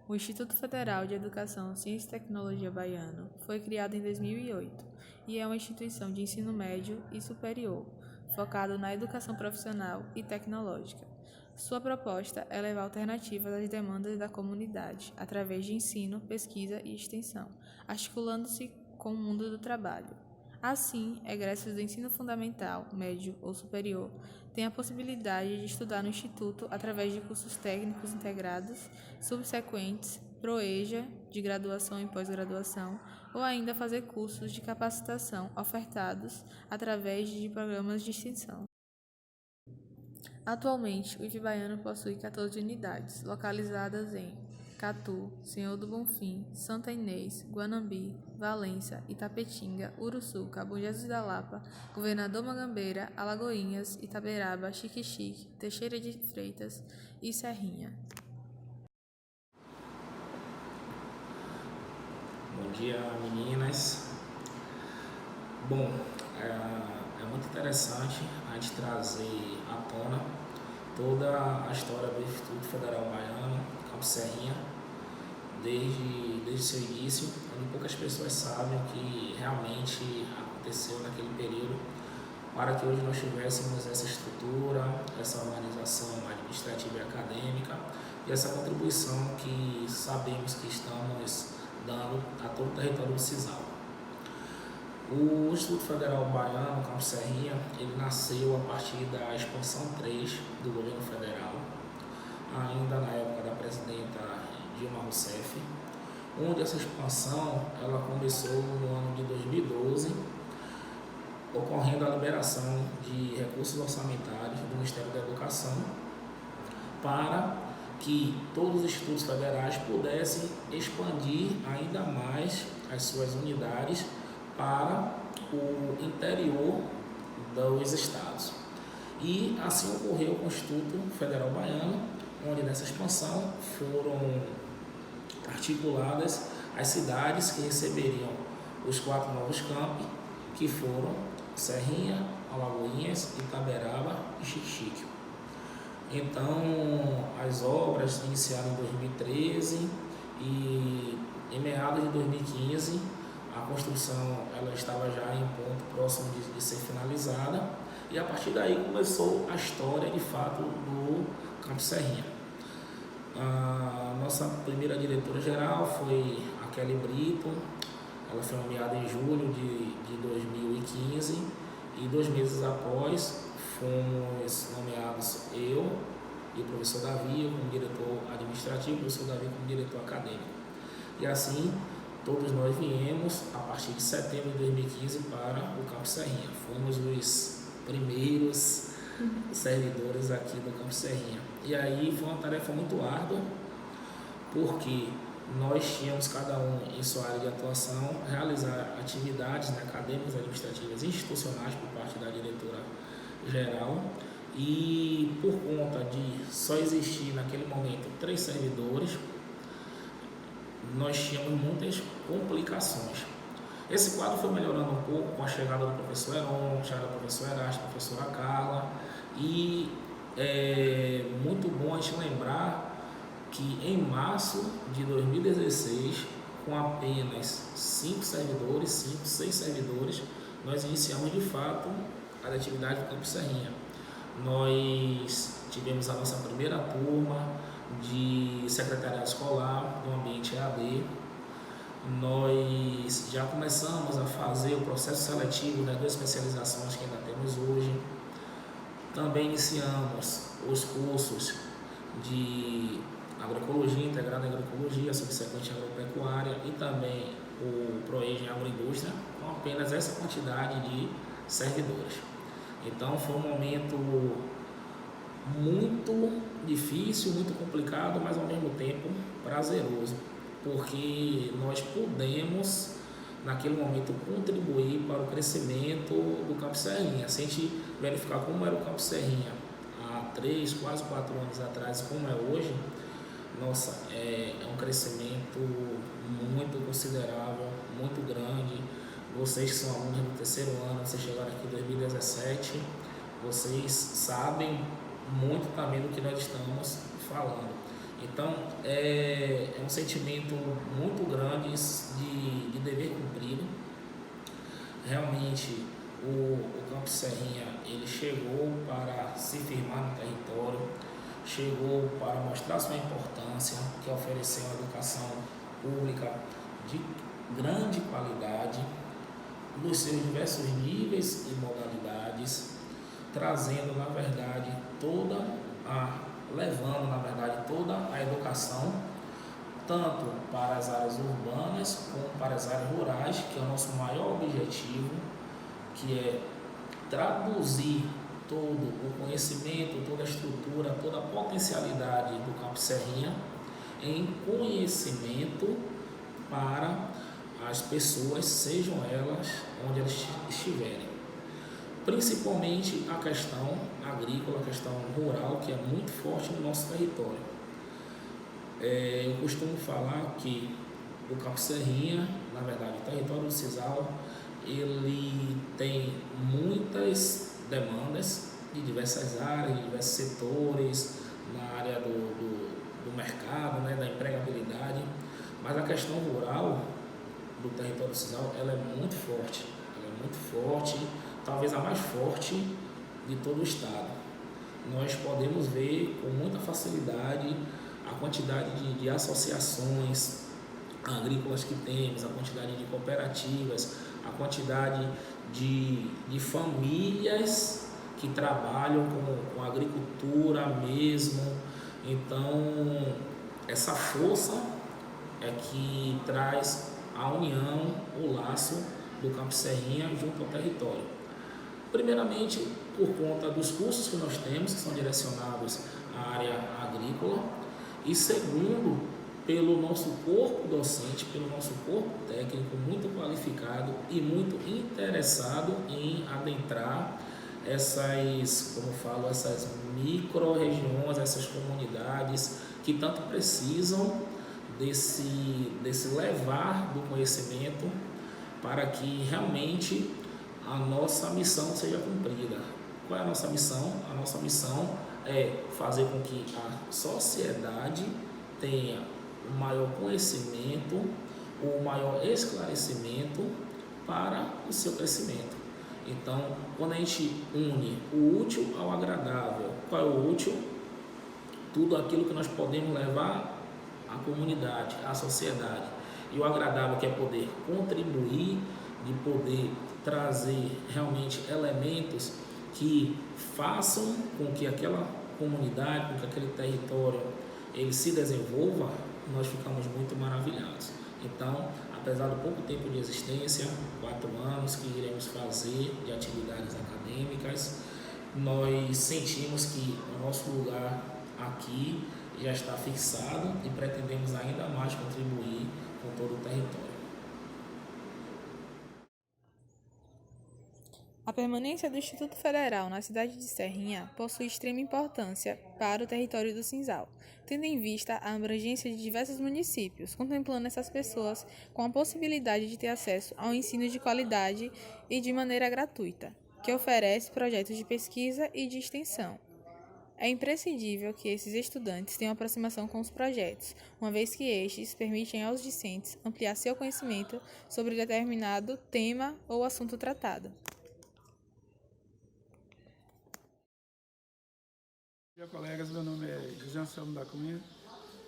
O Instituto Federal de Educação, Ciência e Tecnologia Baiano foi criado em 2008 e é uma instituição de ensino médio e superior, focado na educação profissional e tecnológica. Sua proposta é levar alternativas às demandas da comunidade, através de ensino, pesquisa e extensão, articulando-se com o mundo do trabalho. Assim, egressos do ensino fundamental, médio ou superior têm a possibilidade de estudar no Instituto através de cursos técnicos integrados, subsequentes, ProEja, de graduação e pós-graduação, ou ainda fazer cursos de capacitação ofertados através de programas de extensão. Atualmente, o IF Baiano possui 14 unidades, localizadas em Catu, Senhor do Bonfim, Santa Inês, Guanambi, Valência, Itapetinga, Uruçuca, Bom Jesus da Lapa, Governador Mangambeira, Alagoinhas, Itaberaba, Xique-Xique, Teixeira de Freitas e Serrinha. Bom dia, meninas. Bom, é muito interessante a gente trazer à tona toda a história do Instituto Federal Baiano, Campus Serrinha, desde seu início, onde poucas pessoas sabem o que realmente aconteceu naquele período, para que hoje nós tivéssemos essa estrutura, essa organização administrativa e acadêmica e essa contribuição que sabemos que estamos dando a todo o território do CISAL. O Instituto Federal Baiano, Campus Serrinha, ele nasceu a partir da expansão 3 do governo federal, ainda na época da presidenta Dilma Rousseff, onde essa expansão ela começou no ano de 2012, ocorrendo a liberação de recursos orçamentários do Ministério da Educação para que todos os institutos federais pudessem expandir ainda mais as suas unidades para o interior dos estados. E assim ocorreu com o Instituto Federal Baiano, onde nessa expansão foram articuladas as cidades que receberiam os 4 novos campi, que foram Serrinha, Alagoinhas, Itaberaba e Xique-Xique. Então, as obras iniciaram em 2013 e em meados de 2015 a construção ela estava já em ponto próximo de ser finalizada e a partir daí começou a história de fato do Campus Serrinha. A nossa primeira diretora-geral foi a Kelly Brito, ela foi nomeada em julho de 2015 e 2 meses após fomos nomeados eu e o professor Davi, eu como diretor administrativo, o professor Davi como diretor acadêmico. E assim, todos nós viemos a partir de setembro de 2015 para o Campus Serrinha. Fomos os primeiros servidores aqui do Campus Serrinha. E aí foi uma tarefa muito árdua, porque nós tínhamos cada um em sua área de atuação, realizar atividades acadêmicas, administrativas e institucionais por parte da diretora geral, e por conta de só existir naquele momento 3 servidores, nós tínhamos muitas complicações. Esse quadro foi melhorando um pouco com a chegada do professor Heron, chegada do professor Erasto, da professora Carla, e é muito bom a gente lembrar que em março de 2016, com apenas 6 servidores, nós iniciamos de fato a atividade do Campus Serrinha. Nós tivemos a nossa primeira turma de secretariado escolar no ambiente EAD. Nós já começamos a fazer o processo seletivo das 2 especializações que ainda temos hoje. Também iniciamos os cursos de agroecologia, integrada em agroecologia, subsequente agropecuária e também o ProEja em agroindústria, com apenas essa quantidade de servidores. Então foi um momento muito difícil, muito complicado, mas ao mesmo tempo prazeroso, porque nós pudemos naquele momento contribuir para o crescimento do Campus Serrinha. Se a gente verificar como era o Campus Serrinha há 3, quase 4 anos atrás, como é hoje, nossa, é um crescimento muito considerável, muito grande. Vocês que são alunos do 3º ano, vocês chegaram aqui em 2017, vocês sabem muito também do que nós estamos falando. Então, é um sentimento muito grande de dever cumprido. Realmente, o Campus Serrinha, ele chegou para se firmar no território, chegou para mostrar sua importância, que é oferecer uma educação pública de grande qualidade, nos seus diversos níveis e modalidades, trazendo, na verdade, levando, na verdade, toda a educação, tanto para as áreas urbanas como para as áreas rurais, que é o nosso maior objetivo, que é traduzir todo o conhecimento, toda a estrutura, toda a potencialidade do Campus Serrinha em conhecimento para as pessoas, sejam elas onde elas estiverem. Principalmente a questão agrícola, a questão rural, que é muito forte no nosso território. Eu costumo falar que o Campus Serrinha, na verdade, o território do Sisal, ele tem muitas demandas de diversas áreas, de diversos setores, na área do mercado, né, da empregabilidade, mas a questão rural do território do Sisal, ela é muito forte, talvez a mais forte de todo o estado. Nós podemos ver com muita facilidade a quantidade de associações agrícolas que temos, a quantidade de cooperativas, a quantidade de famílias que trabalham com agricultura mesmo. Então, essa força é que traz a união, o laço do Campus Serrinha junto ao território. Primeiramente, por conta dos cursos que nós temos, que são direcionados à área agrícola, e segundo, pelo nosso corpo docente, pelo nosso corpo técnico muito qualificado e muito interessado em adentrar essas micro-regiões, essas comunidades que tanto precisam desse levar do conhecimento para que realmente a nossa missão seja cumprida. Qual é a nossa missão? A nossa missão é fazer com que a sociedade tenha o maior conhecimento, o maior esclarecimento para o seu crescimento. Então, quando a gente une o útil ao agradável, qual é o útil? Tudo aquilo que nós podemos levar à comunidade, à sociedade. E o agradável, que é poder contribuir, de poder trazer realmente elementos que façam com que aquela comunidade, com que aquele território ele se desenvolva, nós ficamos muito maravilhados. Então, apesar do pouco tempo de existência, 4 anos que iremos fazer de atividades acadêmicas, nós sentimos que o nosso lugar aqui já está fixado e pretendemos ainda mais contribuir com todo o território. A permanência do Instituto Federal na cidade de Serrinha possui extrema importância para o território do Sisal, tendo em vista a abrangência de diversos municípios, contemplando essas pessoas com a possibilidade de ter acesso ao ensino de qualidade e de maneira gratuita, que oferece projetos de pesquisa e de extensão. É imprescindível que esses estudantes tenham aproximação com os projetos, uma vez que estes permitem aos discentes ampliar seu conhecimento sobre determinado tema ou assunto tratado. Bom dia, colegas. Meu nome é José Anselmo da Cunha,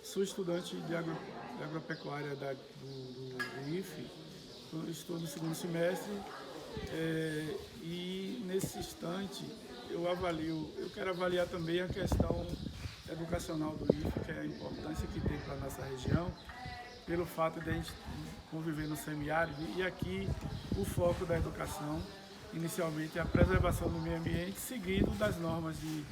sou estudante de agropecuária do IFE, estou no 2º semestre e nesse instante eu quero avaliar também a questão educacional do IFE, que é a importância que tem para a nossa região, pelo fato de a gente conviver no semiárido e aqui o foco da educação, inicialmente, é a preservação do meio ambiente, seguido das normas de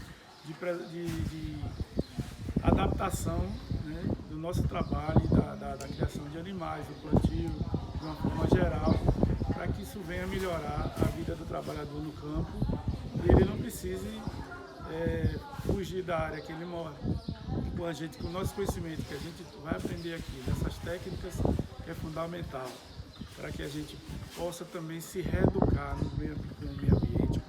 adaptação, né, do nosso trabalho, da criação de animais, do plantio, de uma forma geral, para que isso venha melhorar a vida do trabalhador no campo e ele não precise fugir da área que ele mora. Com o nosso conhecimento que a gente vai aprender aqui, dessas técnicas, que é fundamental, para que a gente possa também se reeducar no meio ambiente,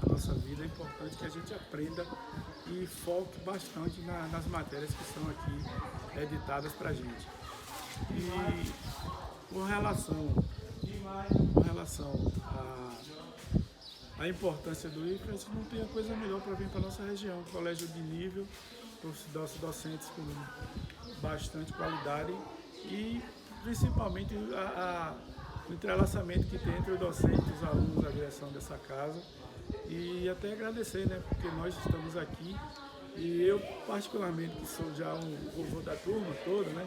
a nossa vida, é importante que a gente aprenda e foque bastante nas matérias que são aqui editadas para a gente. E com relação à importância do IFE, a gente não tem coisa melhor para vir para a nossa região. Um colégio de nível, docentes com bastante qualidade e principalmente o entrelaçamento que tem entre o docente, os alunos, a direção dessa casa. E até agradecer, né, porque nós estamos aqui e eu particularmente, que sou já um vovô da turma toda, né,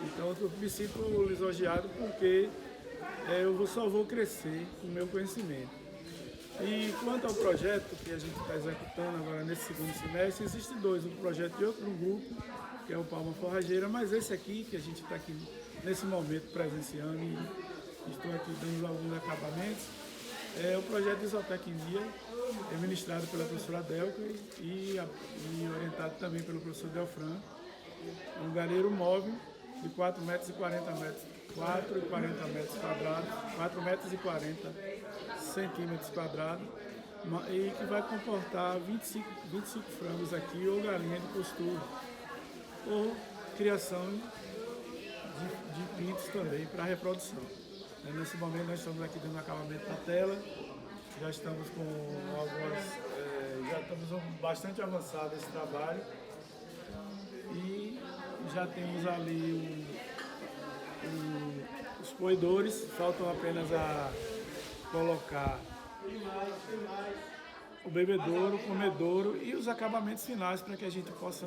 então eu me sinto lisonjeado porque eu só vou crescer com o meu conhecimento. E quanto ao projeto que a gente está executando agora nesse segundo semestre, existem dois, um projeto de outro grupo, que é o Palma Forrageira, mas esse aqui, que a gente está aqui nesse momento presenciando e estou aqui dando alguns acabamentos, é o projeto Isotec em Dia, é ministrado pela professora Delca e orientado também pelo professor Delfran. É um galinheiro móvel de 4,40 metros quadrados, 4,40 centímetros quadrados, e que vai comportar 25 frangos aqui, ou galinha de costura, ou criação de pintos também para reprodução. Nesse momento nós estamos aqui dando acabamento na tela, já estamos com já estamos bastante avançado esse trabalho e já temos ali os poedores, faltam apenas a colocar o bebedouro, o comedouro e os acabamentos finais para que a gente possa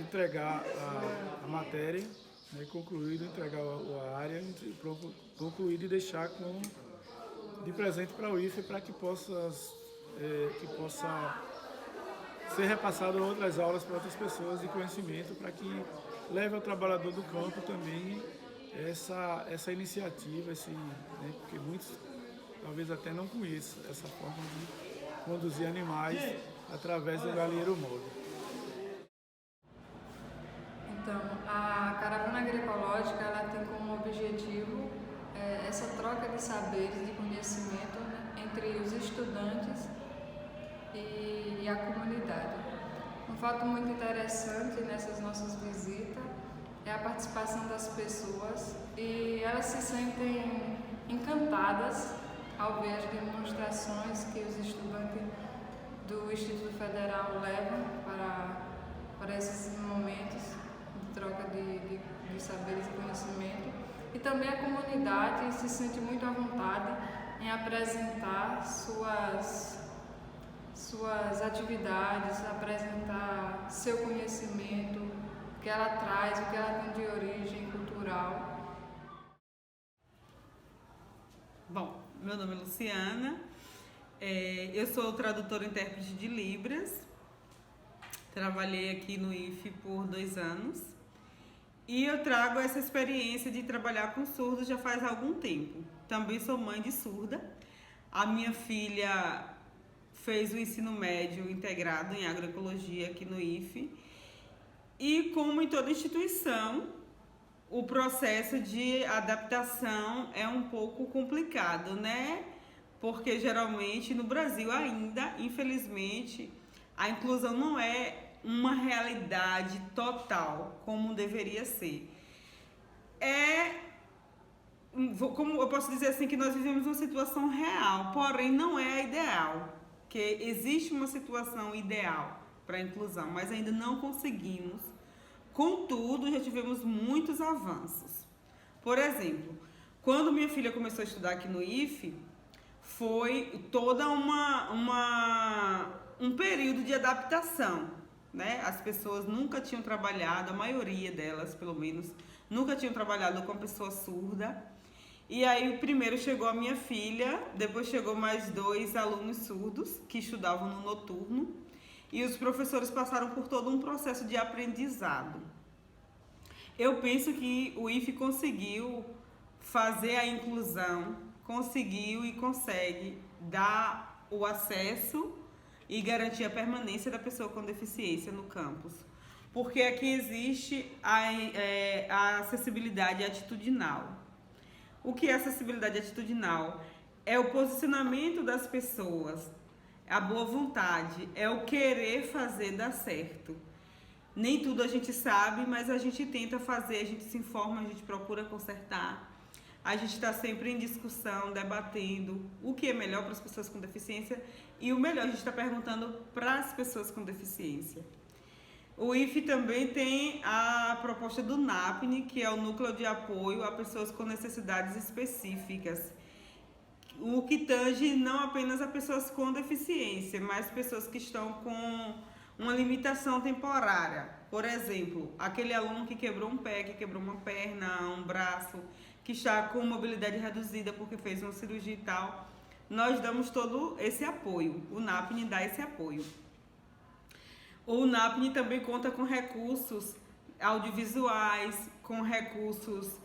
entregar a matéria, né, concluído, entregar a área, concluído e deixar de presente para o IFE para que possa ser repassado a outras aulas para outras pessoas de conhecimento, para que leve ao trabalhador do campo também essa iniciativa, né, porque muitos talvez até não conheçam essa forma de conduzir animais através do galinheiro móvel. Então, a caravana agroecológica ela tem como objetivo essa troca de saberes, de conhecimento entre os estudantes e a comunidade. Um fato muito interessante nessas nossas visitas é a participação das pessoas e elas se sentem encantadas ao ver as demonstrações que os estudantes do Instituto Federal levam para esses momentos de troca de saberes e conhecimento. E também a comunidade se sente muito à vontade em apresentar suas atividades, apresentar seu conhecimento, o que ela traz, o que ela tem de origem cultural. Bom, meu nome é Luciana, eu sou tradutora e intérprete de Libras, trabalhei aqui no IFE por 2 anos e eu trago essa experiência de trabalhar com surdos já faz algum tempo. Também sou mãe de surda, a minha filha fez o ensino médio integrado em agroecologia aqui no IFE e, como em toda instituição, o processo de adaptação é um pouco complicado, né? Porque geralmente no Brasil ainda, infelizmente, a inclusão não é uma realidade total como deveria ser. Como eu posso dizer assim, que nós vivemos uma situação real, porém não é a ideal, que existe uma situação ideal para a inclusão, mas ainda não conseguimos. Contudo, já tivemos muitos avanços. Por exemplo, quando minha filha começou a estudar aqui no IFE, foi toda um período de adaptação, né? As pessoas nunca tinham trabalhado, a maioria delas, pelo menos, nunca tinham trabalhado com pessoa surda. E aí, primeiro chegou a minha filha, depois chegou mais 2 alunos surdos que estudavam no noturno. E os professores passaram por todo um processo de aprendizado. Eu penso que o IFE conseguiu fazer a inclusão, conseguiu e consegue dar o acesso e garantir a permanência da pessoa com deficiência no campus. Porque aqui existe a acessibilidade atitudinal. O que é acessibilidade atitudinal? É o posicionamento das pessoas a boa vontade, é o querer fazer dar certo. Nem tudo a gente sabe, mas a gente tenta fazer, a gente se informa, a gente procura consertar. A gente está sempre em discussão, debatendo o que é melhor para as pessoas com deficiência e o melhor a gente está perguntando para as pessoas com deficiência. O IFE também tem a proposta do NAPNE, que é o Núcleo de Apoio a Pessoas com Necessidades Específicas, o que tange não apenas a pessoas com deficiência, mas pessoas que estão com uma limitação temporária. Por exemplo, aquele aluno que quebrou um pé, que quebrou uma perna, um braço, que está com mobilidade reduzida porque fez uma cirurgia e tal. Nós damos todo esse apoio, o NAPNE dá esse apoio. O NAPNE também conta com recursos audiovisuais, com recursos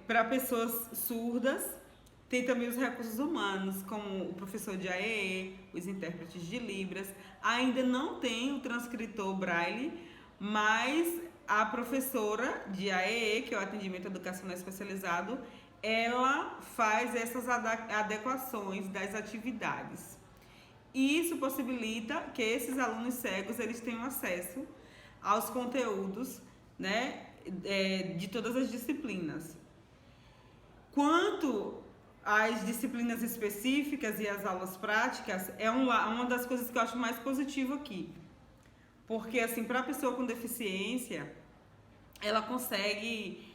para pessoas surdas. Tem também os recursos humanos, como o professor de AEE, os intérpretes de Libras. Ainda não tem o transcritor Braille, mas a professora de AEE, que é o atendimento educacional especializado, ela faz essas adequações das atividades. E isso possibilita que esses alunos cegos eles tenham acesso aos conteúdos, né, de todas as disciplinas. Quanto às disciplinas específicas e às aulas práticas, é uma das coisas que eu acho mais positivo aqui. Porque, assim, para a pessoa com deficiência, ela consegue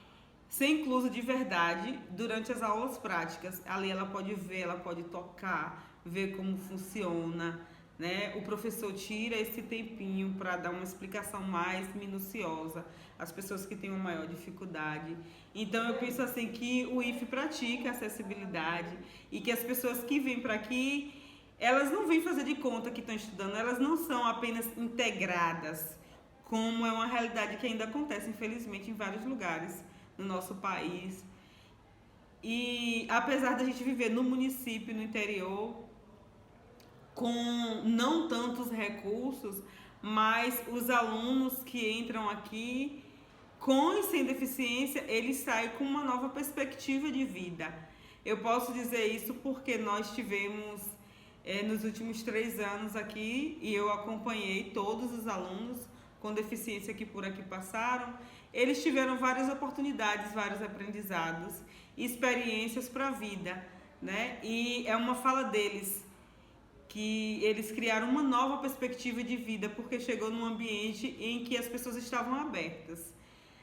ser inclusa de verdade durante as aulas práticas. Ali ela pode ver, ela pode tocar, ver como funciona, né? O professor tira esse tempinho para dar uma explicação mais minuciosa às pessoas que têm uma maior dificuldade. Então eu penso assim que o IFE pratica acessibilidade e que as pessoas que vêm para aqui, elas não vêm fazer de conta que estão estudando, elas não são apenas integradas, como é uma realidade que ainda acontece, infelizmente, em vários lugares no nosso país. E apesar da gente viver no município, no interior, com não tantos recursos, mas os alunos que entram aqui com e sem deficiência, eles saem com uma nova perspectiva de vida. Eu posso dizer isso porque nós tivemos nos últimos 3 anos aqui, e eu acompanhei todos os alunos com deficiência que por aqui passaram. Eles tiveram várias oportunidades, vários aprendizados, experiências para a vida, né? E é uma fala deles, que eles criaram uma nova perspectiva de vida, porque chegou num ambiente em que as pessoas estavam abertas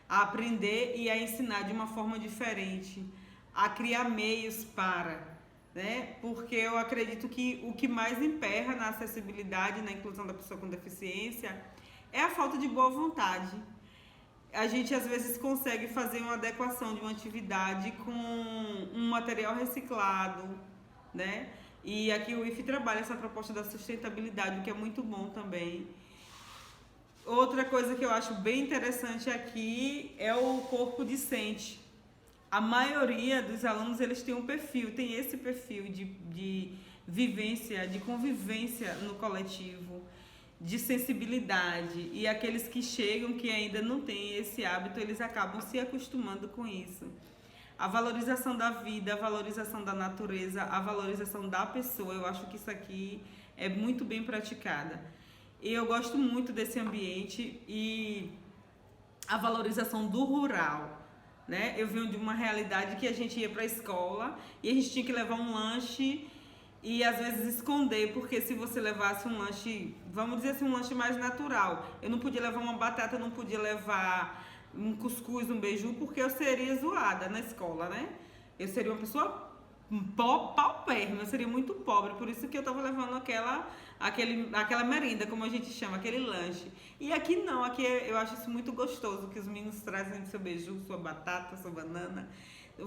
a aprender e a ensinar de uma forma diferente, a criar meios para, né? Porque eu acredito que o que mais emperra na acessibilidade, na inclusão da pessoa com deficiência, é a falta de boa vontade. A gente às vezes consegue fazer uma adequação de uma atividade com um material reciclado, né? E aqui o IFE trabalha essa proposta da sustentabilidade, o que é muito bom também. Outra coisa que eu acho bem interessante aqui é o corpo discente. A maioria dos alunos, eles têm um perfil, tem esse perfil de vivência, de convivência no coletivo, de sensibilidade. E aqueles que chegam, que ainda não têm esse hábito, eles acabam se acostumando com isso. A valorização da vida, a valorização da natureza, a valorização da pessoa, eu acho que isso aqui é muito bem praticada. E eu gosto muito desse ambiente e a valorização do rural, né? Eu venho de uma realidade que a gente ia para a escola e a gente tinha que levar um lanche e às vezes esconder, porque se você levasse um lanche, vamos dizer assim, um lanche mais natural, eu não podia levar uma batata, eu não podia levar um cuscuz, um beiju, porque eu seria zoada na escola, né? Eu seria uma pessoa paupérrima, eu seria muito pobre, por isso que eu tava levando aquela merenda, como a gente chama, aquele lanche. E aqui não, aqui eu acho isso muito gostoso, que os meninos trazem seu beiju, sua batata, sua banana,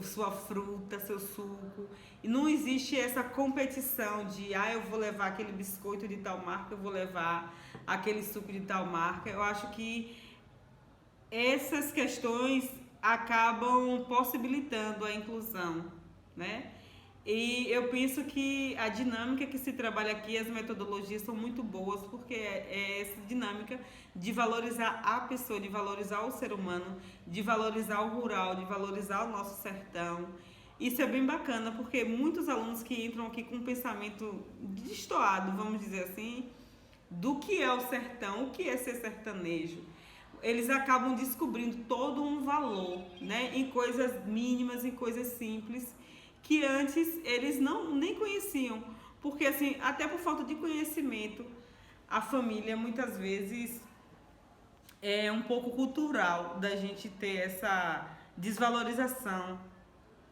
sua fruta, seu suco. E não existe essa competição de, eu vou levar aquele biscoito de tal marca, eu vou levar aquele suco de tal marca. Eu acho que essas questões acabam possibilitando a inclusão, né? E eu penso que a dinâmica que se trabalha aqui, as metodologias são muito boas, porque é essa dinâmica de valorizar a pessoa, de valorizar o ser humano, de valorizar o rural, de valorizar o nosso sertão isso é bem bacana, porque muitos alunos que entram aqui com um pensamento destoado, vamos dizer assim, do que é o sertão, o que é ser sertanejo, eles acabam descobrindo todo um valor, né, em coisas mínimas, em coisas simples, que antes eles nem conheciam, porque assim, até por falta de conhecimento, a família muitas vezes é um pouco cultural da gente ter essa desvalorização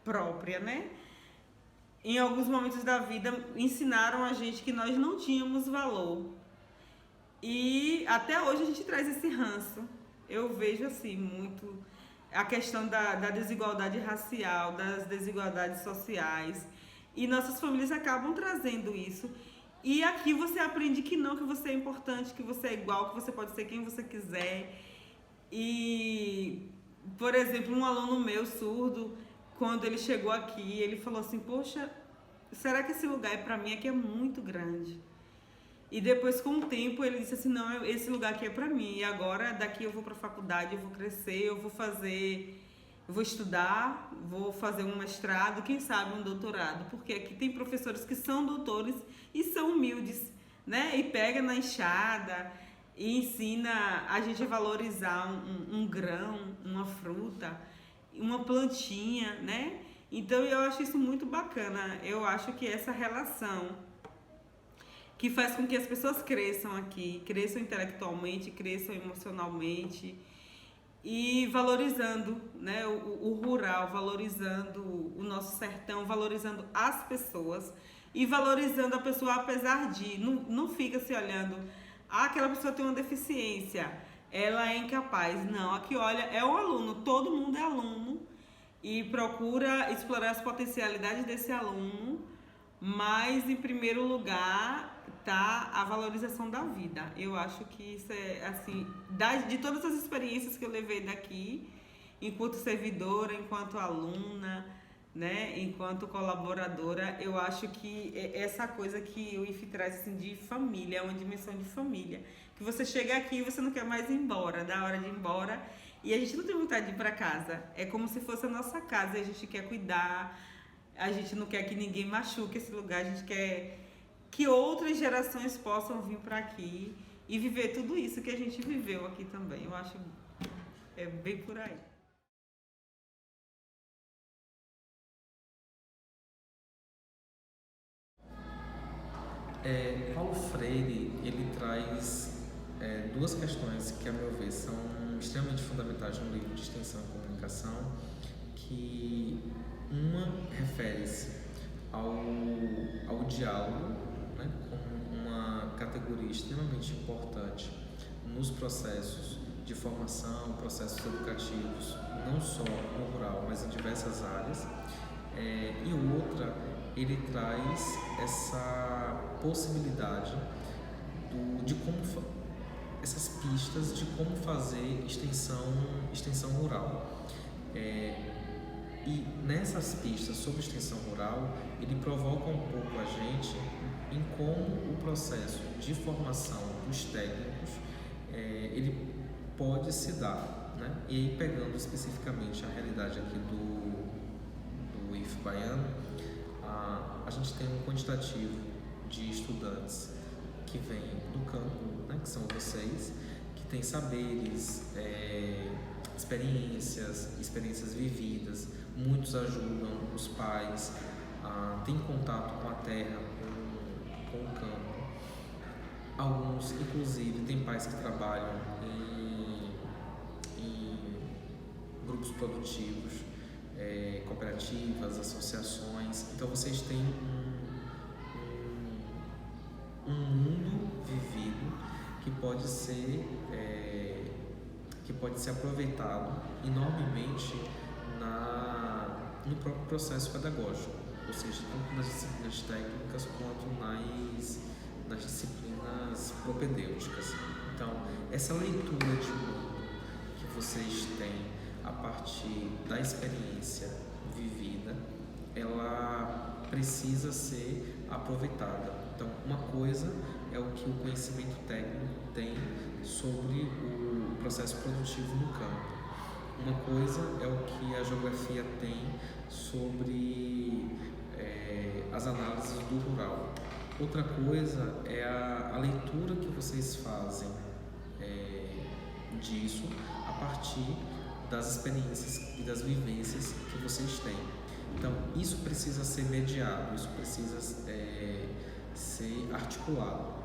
própria, né? Em alguns momentos da vida ensinaram a gente que nós não tínhamos valor. E até hoje a gente traz esse ranço. Eu vejo assim muito a questão da desigualdade racial, das desigualdades sociais. E nossas famílias acabam trazendo isso. E aqui você aprende que não, que você é importante, que você é igual, que você pode ser quem você quiser. E, por exemplo, um aluno meu surdo, quando ele chegou aqui, ele falou assim, poxa, será que esse lugar é pra mim? Aqui é muito grande. E depois, com o tempo, ele disse assim, não, esse lugar aqui é pra mim. E agora, daqui eu vou pra faculdade, eu vou crescer, eu vou estudar, vou fazer um mestrado, quem sabe um doutorado. Porque aqui tem professores que são doutores e são humildes, né? E pega na enxada e ensina a gente a valorizar um grão, uma fruta, uma plantinha, né? Então eu acho isso muito bacana. Eu acho que essa relação que faz com que as pessoas cresçam aqui, cresçam intelectualmente, cresçam emocionalmente e valorizando, né, o rural, valorizando o nosso sertão, valorizando as pessoas e valorizando a pessoa apesar de, não fica se olhando, aquela pessoa tem uma deficiência, ela é incapaz. Não, aqui olha, é um aluno, todo mundo é aluno e procura explorar as potencialidades desse aluno, mas em primeiro lugar tá a valorização da vida. Eu acho que isso é assim, de todas as experiências que eu levei daqui, enquanto servidora, enquanto aluna, né, enquanto colaboradora, eu acho que essa coisa que o IF traz assim, de família, é uma dimensão de família, que você chega aqui e você não quer mais ir embora, dá hora de ir embora, e a gente não tem vontade de ir para casa, é como se fosse a nossa casa, e a gente quer cuidar, a gente não quer que ninguém machuque esse lugar, a gente quer que outras gerações possam vir para aqui e viver tudo isso que a gente viveu aqui também. Eu acho bem por aí. Paulo Freire, ele traz duas questões que, a meu ver, são extremamente fundamentais no livro de Extensão e Comunicação, que uma refere-se ao diálogo, né, como uma categoria extremamente importante nos processos de formação, processos educativos, não só no rural, mas em diversas áreas. E outra, ele traz essa possibilidade de como essas pistas de como fazer extensão rural. E nessas pistas sobre extensão rural, ele provoca um pouco a gente em como o processo de formação dos técnicos ele pode se dar, né? E aí, pegando especificamente a realidade aqui do IF baiano, a gente tem um quantitativo de estudantes que vêm do campo, né, que são vocês, que têm saberes, experiências vividas, muitos ajudam os pais, têm contato com a terra, com o campo. Alguns, inclusive, têm pais que trabalham em grupos produtivos, cooperativas, associações. Então vocês têm um mundo vivido que pode ser aproveitado enormemente no próprio processo pedagógico, ou seja, tanto nas disciplinas técnicas quanto nas disciplinas propedêuticas. Então, essa leitura de mundo que vocês têm a partir da experiência vivida, ela precisa ser aproveitada. Então, uma coisa é o que o conhecimento técnico tem sobre o processo produtivo no campo. Uma coisa é o que a geografia tem sobre as análises do rural. Outra coisa é a leitura que vocês fazem disso a partir das experiências e das vivências que vocês têm. Então, isso precisa ser mediado, isso precisa ser articulado.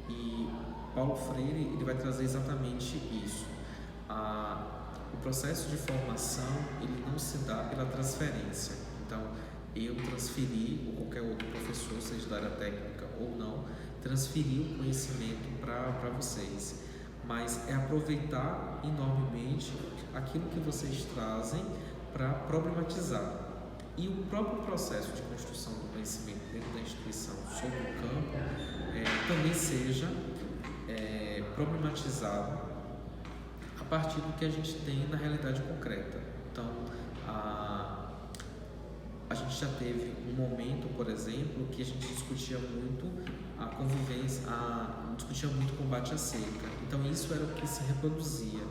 E Paulo Freire ele vai trazer exatamente isso. O processo de formação ele não se dá pela transferência. Então, eu transferi, ou qualquer outro professor, seja da área técnica ou não, transferir o conhecimento para vocês. Mas é aproveitar enormemente aquilo que vocês trazem para problematizar. E o próprio processo de construção do conhecimento dentro da instituição sobre o campo também seja problematizado a partir do que a gente tem na realidade concreta. Então, a gente já teve um momento, por exemplo, que a gente discutia muito a convivência, discutia muito o combate à seca. Então, isso era o que se reproduzia.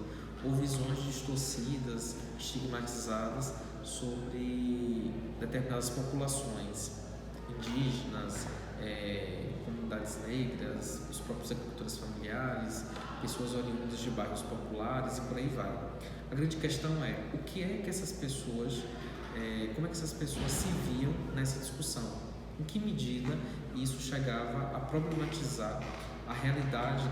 Ou visões distorcidas, estigmatizadas sobre determinadas populações indígenas, comunidades negras, os próprios agricultores familiares, pessoas oriundas de bairros populares e por aí vai. A grande questão é o que é que essas pessoas, como é que essas pessoas se viam nessa discussão? Em que medida isso chegava a problematizar a realidade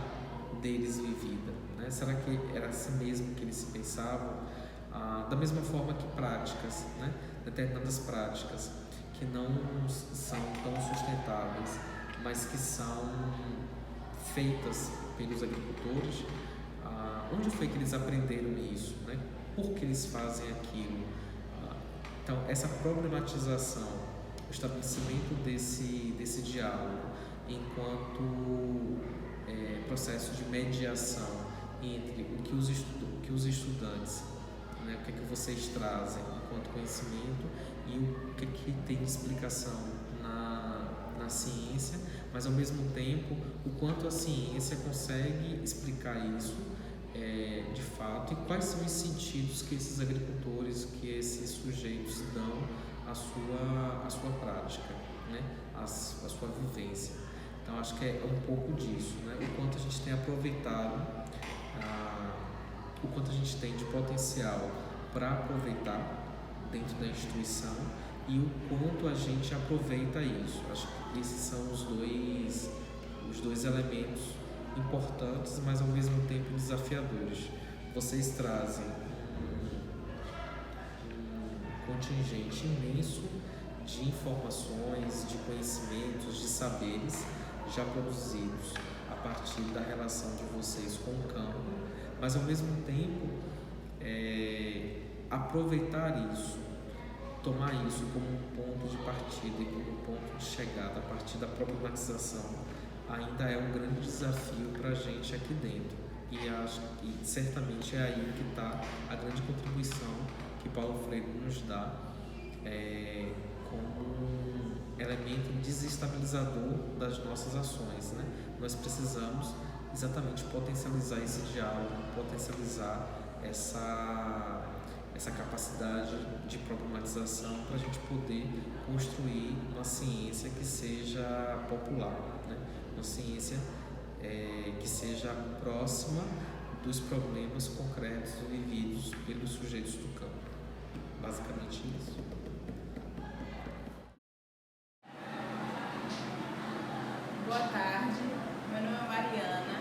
deles vivida? Né? Será que era assim mesmo que eles se pensavam? Da mesma forma que práticas, né? Determinadas práticas que não são tão sustentáveis, mas que são feitas pelos agricultores, onde foi que eles aprenderam isso? Né? Por que eles fazem aquilo? Então, essa problematização, o estabelecimento desse diálogo enquanto processo de mediação entre o que os estudantes, né, o que é que vocês trazem enquanto conhecimento e o que é que tem de explicação na ciência, mas ao mesmo tempo o quanto a ciência consegue explicar isso de fato e quais são os sentidos que esses agricultores, que esses sujeitos dão à sua prática, né, à sua vivência. Então acho que é um pouco disso, né, o quanto a gente tem aproveitado, o quanto a gente tem de potencial para aproveitar dentro da instituição e o quanto a gente aproveita isso. Acho que esses são os dois elementos importantes, mas ao mesmo tempo desafiadores. Vocês trazem um contingente imenso de informações, de conhecimentos, de saberes já produzidos a partir da relação de vocês com o campo, mas ao mesmo tempo aproveitar isso, tomar isso como um ponto de partida e como um ponto de chegada a partir da problematização ainda é um grande desafio para a gente aqui dentro e certamente é aí que está a grande contribuição que Paulo Freire nos dá como um elemento desestabilizador das nossas ações, né? Nós precisamos exatamente potencializar esse diálogo, potencializar essa capacidade de problematização para a gente poder construir uma ciência que seja popular, né? Uma ciência que seja próxima dos problemas concretos vividos pelos sujeitos do campo. Basicamente isso. Boa tarde, meu nome é Mariana,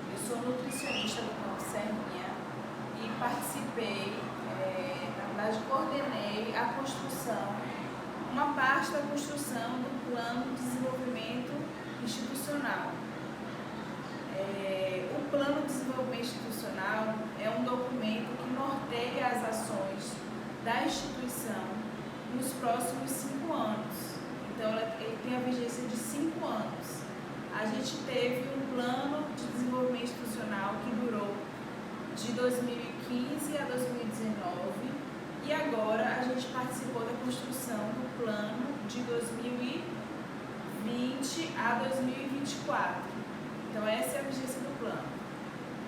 eu sou nutricionista do Campo Serrinha e participei, na verdade coordenei a construção, uma parte da construção do Plano de Desenvolvimento Institucional. O Plano de Desenvolvimento Institucional é um documento que norteia as ações da instituição nos próximos 5 anos. Então, ele tem a vigência de 5 anos. A gente teve um plano de desenvolvimento institucional que durou de 2015 a 2019 e agora a gente participou da construção do plano de 2020 a 2024. Então, essa é a vigência do plano.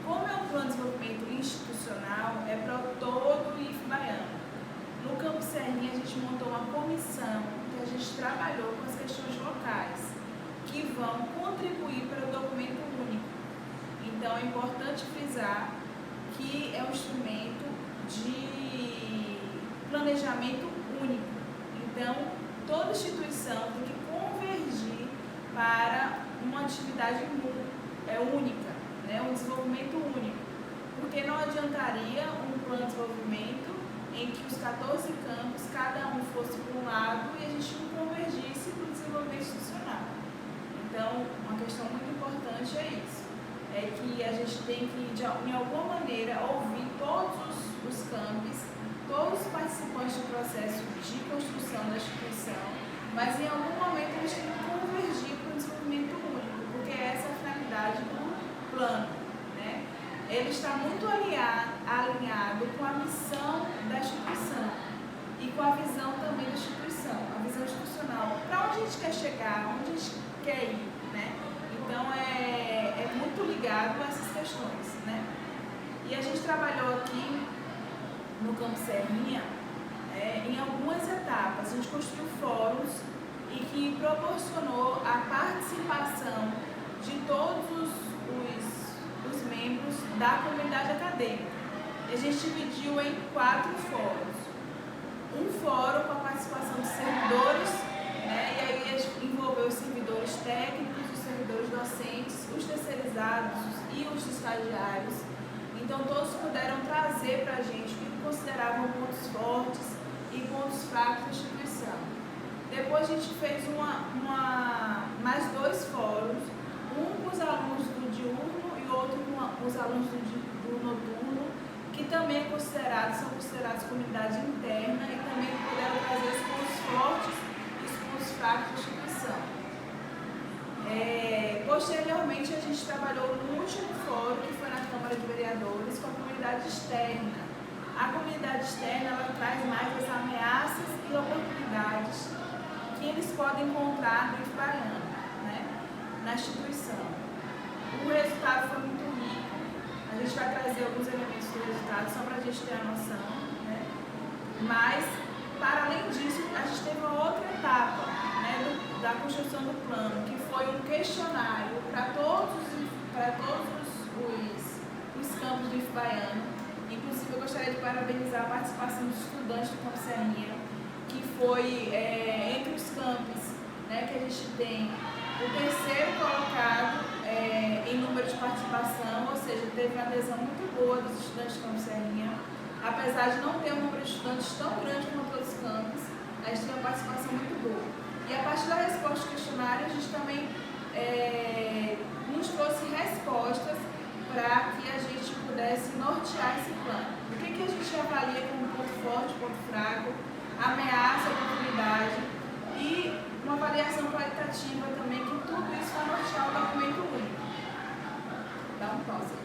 Como é um plano de desenvolvimento institucional, é para todo o IF baiano. No Campo Serrinha, Serrinha a gente montou uma comissão que a gente trabalhou com as questões locais, que vão contribuir para o documento único. Então é importante frisar que é um instrumento de planejamento único. Então, toda instituição tem que convergir para uma atividade única, né? Um desenvolvimento único. Porque não adiantaria um plano de desenvolvimento em que os 14 campos, cada um fosse para um lado e a gente não convergisse para o desenvolvimento institucional. Então, uma questão muito importante é isso. É que a gente tem que, de alguma maneira, ouvir todos os campos, todos os participantes do processo de construção da instituição, mas em algum momento a gente tem que convergir para o desenvolvimento único, porque essa é a finalidade do plano, né? Ele está muito alinhado com a missão da instituição e com a visão também da instituição, a visão institucional, para onde a gente quer chegar, onde a gente quer ir, né? Então é muito ligado a essas questões, né? E a gente trabalhou aqui no Campo Serrinha em algumas etapas. A gente construiu fóruns e que proporcionou a participação de todos os membros da comunidade acadêmica. E a gente dividiu em 4 fóruns. Um fórum com a participação de servidores, né? E aí envolveu os servidores técnicos, os servidores docentes, os terceirizados e os estagiários. Então todos puderam trazer para a gente o que consideravam pontos fortes e pontos fracos da instituição. Depois a gente fez mais 2 fóruns, um com os alunos do diurno e outro com os alunos do noturno, que também são considerados comunidade interna e também puderam trazer os pontos fortes e os pontos fracos da instituição. Posteriormente, a gente trabalhou no último fórum, que foi na Câmara de Vereadores, com a comunidade externa. A comunidade externa ela traz mais as ameaças e oportunidades que eles podem encontrar no IF Baiano, né, na instituição. O resultado foi muito rico. A gente vai trazer alguns elementos do resultado só para a gente ter a noção, né? Mas, para além disso, a gente teve uma outra etapa, né, da construção do plano, que foi um questionário para todos os campos do IF Baiano. Inclusive, eu gostaria de parabenizar a participação dos estudantes do Campo Serrinha, que foi entre os campos, né, que a gente tem o terceiro colocado em número de participação, ou seja, teve uma adesão muito boa dos estudantes do Campo Serrinha. Apesar de não ter um número de estudantes tão grande quanto outros campos, a gente tem uma participação muito boa. E a partir da resposta do questionário, a gente também nos trouxe respostas para que a gente pudesse nortear esse plano. O que a gente avalia como ponto forte, ponto fraco, ameaça, oportunidade e uma avaliação qualitativa também, que tudo isso vai nortear o documento único. Dá um pause.